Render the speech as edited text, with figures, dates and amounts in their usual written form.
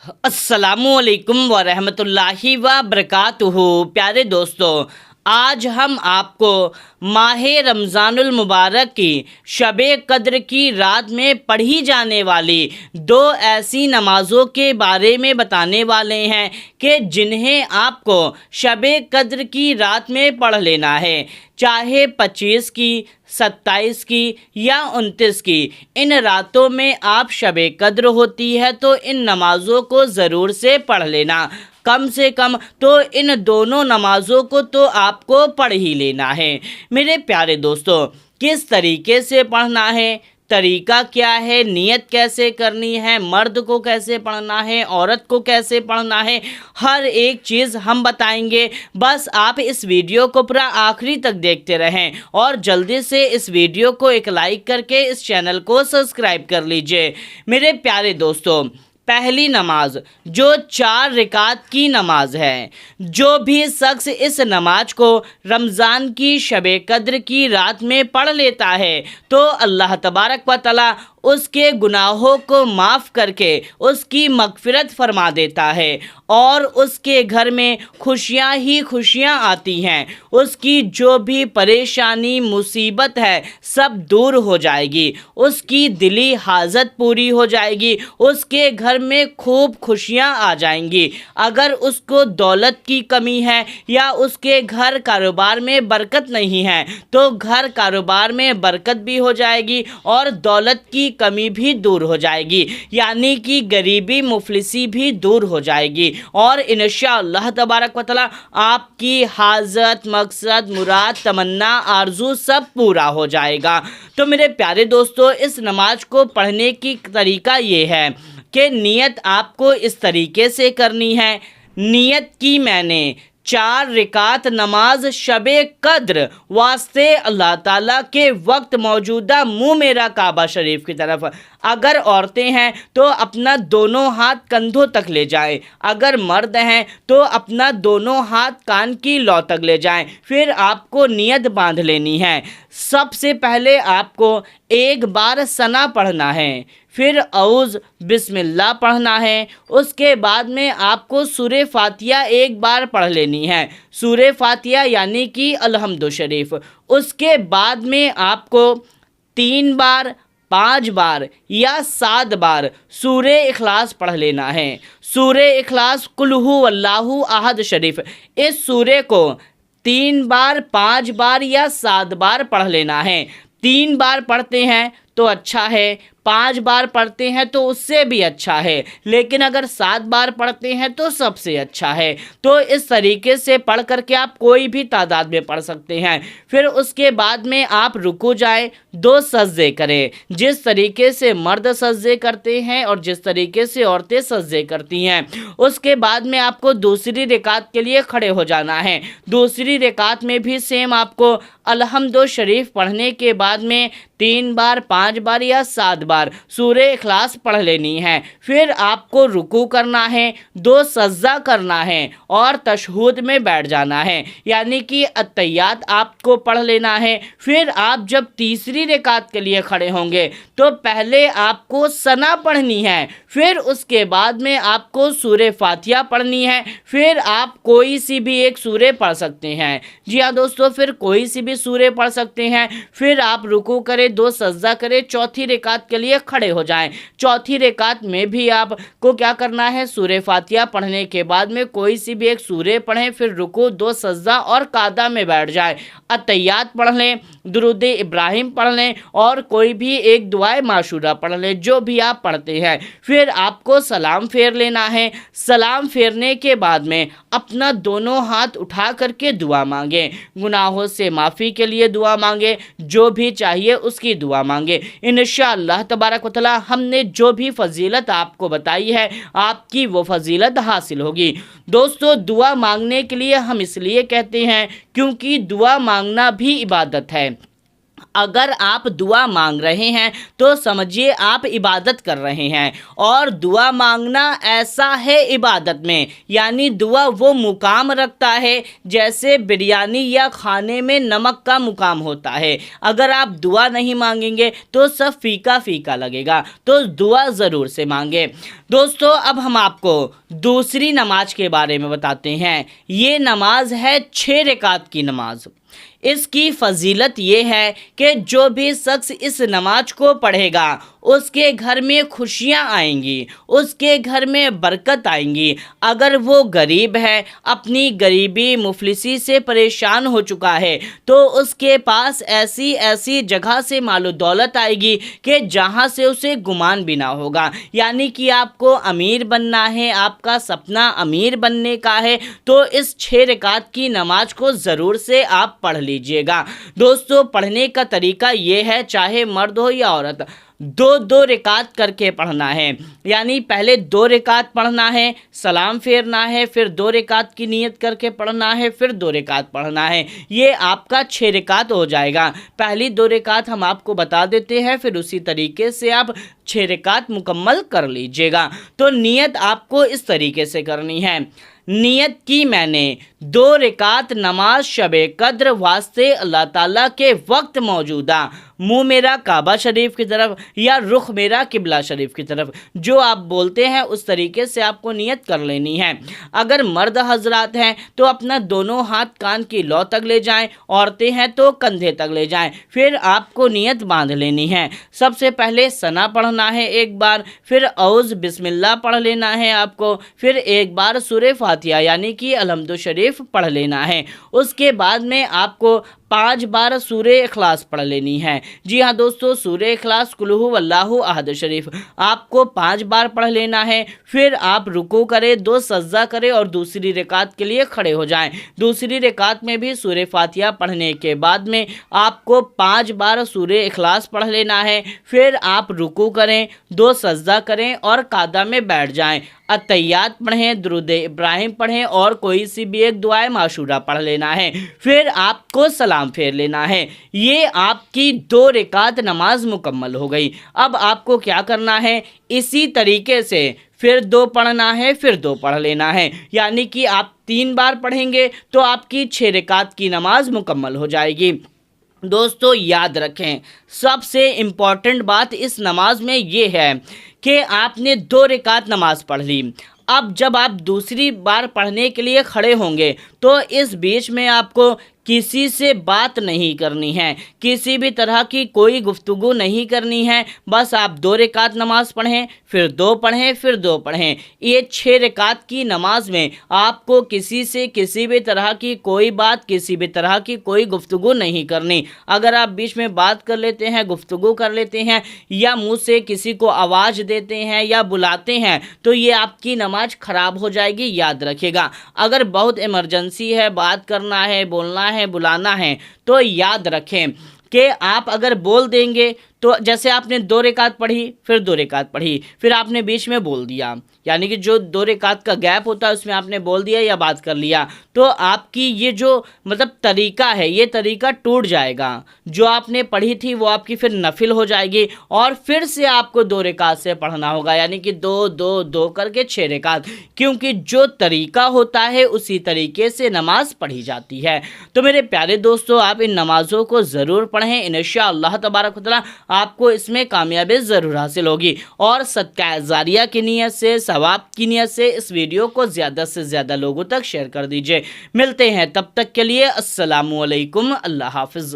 السلام علیکم ورحمۃ اللہ وبرکاتہ۔ پیارے دوستو، آج ہم آپ کو ماہ رمضان المبارک کی شب قدر کی رات میں پڑھی جانے والی دو ایسی نمازوں کے بارے میں بتانے والے ہیں کہ جنہیں آپ کو شب قدر کی رات میں پڑھ لینا ہے، چاہے 25 کی، 27 کی یا 29 کی۔ ان راتوں میں آپ شب قدر ہوتی ہے تو ان نمازوں کو ضرور سے پڑھ لینا۔ کم سے کم تو ان دونوں نمازوں کو تو آپ کو پڑھ ہی لینا ہے۔ میرے پیارے دوستو، کس طریقے سے پڑھنا ہے، طریقہ کیا ہے، نیت کیسے کرنی ہے، مرد کو کیسے پڑھنا ہے، عورت کو کیسے پڑھنا ہے، ہر ایک چیز ہم بتائیں گے۔ بس آپ اس ویڈیو کو پورا آخری تک دیکھتے رہیں اور جلدی سے اس ویڈیو کو ایک لائک کر کے اس چینل کو سبسکرائب کر لیجئے۔ میرے پیارے دوستو، پہلی نماز جو 4 رکعت کی نماز ہے، جو بھی شخص اس نماز کو رمضان کی شب قدر کی رات میں پڑھ لیتا ہے تو اللہ تبارک و تعالی اس کے گناہوں کو معاف کر کے اس کی مغفرت فرما دیتا ہے اور اس کے گھر میں خوشیاں ہی خوشیاں آتی ہیں۔ اس کی جو بھی پریشانی مصیبت ہے سب دور ہو جائے گی، اس کی دلی حاجت پوری ہو جائے گی، اس کے گھر میں خوب خوشیاں آ جائیں گی۔ اگر اس کو دولت کی کمی ہے یا اس کے گھر کاروبار میں برکت نہیں ہے تو گھر کاروبار میں برکت بھی ہو جائے گی اور دولت کی کمی بھی دور ہو جائے گی، یعنی کہ غریبی مفلسی بھی دور ہو جائے گی اور انشاءاللہ تبارک و تعالی آپ کی حاجت، مقصد، مراد، تمنا، آرزو سب پورا ہو جائے گا۔ تو میرے پیارے دوستو، اس نماز کو پڑھنے کی طریقہ یہ ہے کہ نیت آپ کو اس طریقے سے کرنی ہے۔ نیت کی میں نے 4 رکعت نماز شب قدر واسطے اللہ تعالیٰ کے وقت موجودہ منہ میرا کعبہ شریف کی طرف۔ اگر عورتیں ہیں تو اپنا دونوں ہاتھ کندھوں تک لے جائیں، اگر مرد ہیں تو اپنا دونوں ہاتھ کان کی لو تک لے جائیں۔ پھر آپ کو نیت باندھ لینی ہے۔ سب سے پہلے آپ کو ایک بار ثنا پڑھنا ہے، پھر اعوذ بسم اللہ پڑھنا ہے۔ اس کے بعد میں آپ کو سورہ فاتحہ ایک بار پڑھ لینی ہے، سورہ فاتحہ یعنی کہ الحمد شریف۔ اس کے بعد میں آپ کو 3 بار، 5 بار یا 7 بار سورہ اخلاص پڑھ لینا ہے۔ سورہ اخلاص قل ھو اللہ احد شریف، اس سورہ کو 3 بار، 5 بار یا 7 بار پڑھ لینا ہے۔ 3 بار پڑھتے ہیں تو اچھا ہے، 5 بار پڑھتے ہیں تو اس سے بھی اچھا ہے، لیکن اگر 7 بار پڑھتے ہیں تو سب سے اچھا ہے۔ تو اس طریقے سے پڑھ کر کے آپ کوئی بھی تعداد میں پڑھ سکتے ہیں۔ پھر اس کے بعد میں آپ رکوع جائیں، 2 سجدے کریں، جس طریقے سے مرد سجدے کرتے ہیں اور جس طریقے سے عورتیں سجدے کرتی ہیں۔ اس کے بعد میں آپ کو دوسری رکعت کے لیے کھڑے ہو جانا ہے۔ دوسری رکعت میں بھی سیم آپ کو الحمد شریف پڑھنے کے بعد میں 3 بار، 5 بار یا 7 بار سورہ اخلاص پڑھ لینی ہے۔ پھر آپ کو رکوع کرنا ہے، 2 سجدہ کرنا ہے اور تشہد میں بیٹھ جانا ہے، یعنی کہ اتحیات آپ کو پڑھ لینا ہے۔ پھر آپ جب تیسری رکعت کے لیے کھڑے ہوں گے تو پہلے آپ کو ثنا پڑھنی ہے، پھر اس کے بعد میں آپ کو سورہ فاتحہ پڑھنی ہے، پھر آپ کوئی سی بھی ایک سورہ پڑھ سکتے ہیں۔ جی ہاں دوستو، پھر کوئی سی بھی سورہ پڑھ سکتے ہیں۔ پھر آپ رکوع کریں، 2 سجدہ کریں، چوتھی رکعت کے لیے کھڑے ہو جائیں۔ چوتھی رکعت میں بھی آپ کو کیا کرنا ہے، سورہ فاتحہ پڑھنے کے بعد میں کوئی سی بھی ایک سورہ پڑھیں، پھر رکوع، 2 سجدہ اور قعدہ میں بیٹھ جائیں۔ اتحیات پڑھ لیں، درود ابراہیم پڑھ لیں اور کوئی بھی ایک دعائے معشورہ پڑھ لیں، جو بھی آپ پڑھتے ہیں۔ پھر آپ کو سلام پھیر لینا ہے۔ سلام پھیرنے کے بعد میں اپنا دونوں ہاتھ اٹھا کر کے دعا مانگیں، گناہوں سے معافی کے لیے دعا مانگیں، جو بھی چاہیے اس کی دعا مانگیں۔ انشاءاللہ تبارک و تعالی ہم نے جو بھی فضیلت آپ کو بتائی ہے آپ کی وہ فضیلت حاصل ہوگی۔ دوستو، دعا مانگنے کے لیے ہم اس لیے کہتے ہیں کیونکہ دعا مانگنا بھی عبادت ہے۔ اگر آپ دعا مانگ رہے ہیں تو سمجھیے آپ عبادت کر رہے ہیں، اور دعا مانگنا ایسا ہے عبادت میں، یعنی دعا وہ مقام رکھتا ہے جیسے بریانی یا کھانے میں نمک کا مقام ہوتا ہے۔ اگر آپ دعا نہیں مانگیں گے تو سب فیکا فیکا لگے گا، تو دعا ضرور سے مانگے۔ دوستو اب ہم آپ کو دوسری نماز کے بارے میں بتاتے ہیں۔ یہ نماز ہے 6 رکعت کی نماز۔ اس کی فضیلت یہ ہے کہ جو بھی شخص اس نماز کو پڑھے گا اس کے گھر میں خوشیاں آئیں گی، اس کے گھر میں برکت آئیں گی۔ اگر وہ غریب ہے، اپنی غریبی مفلسی سے پریشان ہو چکا ہے، تو اس کے پاس ایسی ایسی جگہ سے مال و دولت آئے گی کہ جہاں سے اسے گمان بھی نہ ہوگا۔ یعنی کہ آپ کو امیر بننا ہے، آپ کا سپنا امیر بننے کا ہے، تو اس 6 رکعت کی نماز کو ضرور سے آپ پڑھ لیجئے گا۔ دوستو پڑھنے کا طریقہ یہ ہے، چاہے مرد ہو یا عورت، 2 رکعت کر کے پڑھنا ہے۔ یعنی پہلے 2 رکعت پڑھنا ہے، سلام پھیرنا ہے، پھر 2 رکعت کی نیت کر کے پڑھنا ہے، پھر 2 رکعت پڑھنا ہے۔ یہ آپ کا 6 رکعت ہو جائے گا۔ پہلی 2 رکعت ہم آپ کو بتا دیتے ہیں، پھر اسی طریقے سے آپ 6 رکعت مکمل کر لیجئے گا۔ تو نیت آپ کو اس طریقے سے کرنی ہے۔ نیت کی میں نے 2 رکعت نماز شب قدر واسطے اللہ تعالیٰ کے وقت موجودہ، منہ میرا کعبہ شریف کی طرف یا رخ میرا قبلہ شریف کی طرف، جو آپ بولتے ہیں اس طریقے سے آپ کو نیت کر لینی ہے۔ اگر مرد حضرات ہیں تو اپنا دونوں ہاتھ کان کی لو تک لے جائیں، عورتیں ہیں تو کندھے تک لے جائیں، پھر آپ کو نیت باندھ لینی ہے۔ سب سے پہلے ثنا پڑھنا ہے ایک بار، پھر اعوذ بسم اللہ پڑھ لینا ہے آپ کو، پھر ایک بار سورہ فاتحہ یعنی کہ الحمد شریف پڑھ لینا ہے۔ اس کے بعد میں آپ کو 5 بار سورہ اخلاص پڑھ لینی ہے۔ جی ہاں دوستو، سورہ اخلاص قل ھو اللہ احد شریف آپ کو 5 بار پڑھ لینا ہے۔ پھر آپ رکوع کریں، 2 سجدہ کریں اور دوسری رکعت کے لیے کھڑے ہو جائیں۔ دوسری رکعت میں بھی سورہ فاتحہ پڑھنے کے بعد میں آپ کو 5 بار سورہ اخلاص پڑھ لینا ہے۔ پھر آپ رکوع کریں، 2 سجدہ کریں اور قعدہ میں بیٹھ جائیں۔ اتحیات پڑھیں، درود ابراہیم پڑھیں اور کوئی سی بھی ایک دعائے معشورہ پڑھ لینا ہے۔ پھر آپ کو سلام پھیر لینا ہے۔ یہ آپ کی 2 رکعت نماز مکمل ہو گئی۔ اب آپ کو کیا کرنا ہے، اسی طریقے سے پھر 2 پڑھنا ہے، پھر 2 پڑھ لینا ہے۔ یعنی کہ آپ 3 بار پڑھیں گے تو آپ کی 6 رکعت کی نماز مکمل ہو جائے گی۔ دوستو یاد رکھیں، سب سے امپورٹنٹ بات اس نماز میں یہ ہے کہ آپ نے 2 رکعت نماز پڑھ لی۔ اب جب آپ دوسری بار پڑھنے کے لیے کھڑے ہوں گے تو اس بیچ میں آپ کو کسی سے بات نہیں کرنی ہے، کسی بھی طرح کی کوئی گفتگو نہیں کرنی ہے۔ بس آپ 2 رکعت نماز پڑھیں، پھر 2 پڑھیں، پھر 2 پڑھیں۔ یہ 6 رکعت کی نماز میں آپ کو کسی سے کسی بھی طرح کی کوئی بات، کسی بھی طرح کی کوئی گفتگو نہیں کرنی۔ اگر آپ بیچ میں بات کر لیتے ہیں، گفتگو کر لیتے ہیں یا منہ سے کسی کو آواز دیتے ہیں یا بلاتے ہیں تو یہ آپ کی نماز خراب ہو جائے گی، یاد رکھیے گا۔ اگر بہت ایمرجنسی ہے، بات کرنا ہے، بولنا ہے، بلانا ہے، تو یاد رکھیں کہ آپ اگر بول دیں گے تو جیسے آپ نے 2 رکعت پڑھی، پھر 2 رکعت پڑھی، پھر آپ نے بیچ میں بول دیا، یعنی کہ جو 2 رکعت کا گیپ ہوتا ہے اس میں آپ نے بول دیا یا بات کر لیا، تو آپ کی یہ جو طریقہ ہے، یہ طریقہ ٹوٹ جائے گا۔ جو آپ نے پڑھی تھی وہ آپ کی پھر نفل ہو جائے گی اور پھر سے آپ کو 2 رکعت سے پڑھنا ہوگا، یعنی کہ 2 2 2 کر کے 6 رکعت، کیونکہ جو طریقہ ہوتا ہے اسی طریقے سے نماز پڑھی جاتی ہے۔ تو میرے پیارے دوستو، آپ ان نمازوں کو ضرور پڑھیں، انشاءاللہ تبارک و تعالی آپ کو اس میں کامیابی ضرور حاصل ہوگی، اور صدقہ جاریہ کی نیت سے، ثواب کی نیت سے اس ویڈیو کو زیادہ سے زیادہ لوگوں تک شیئر کر دیجئے۔ ملتے ہیں تب تک کے لیے، السلام علیکم، اللہ حافظ۔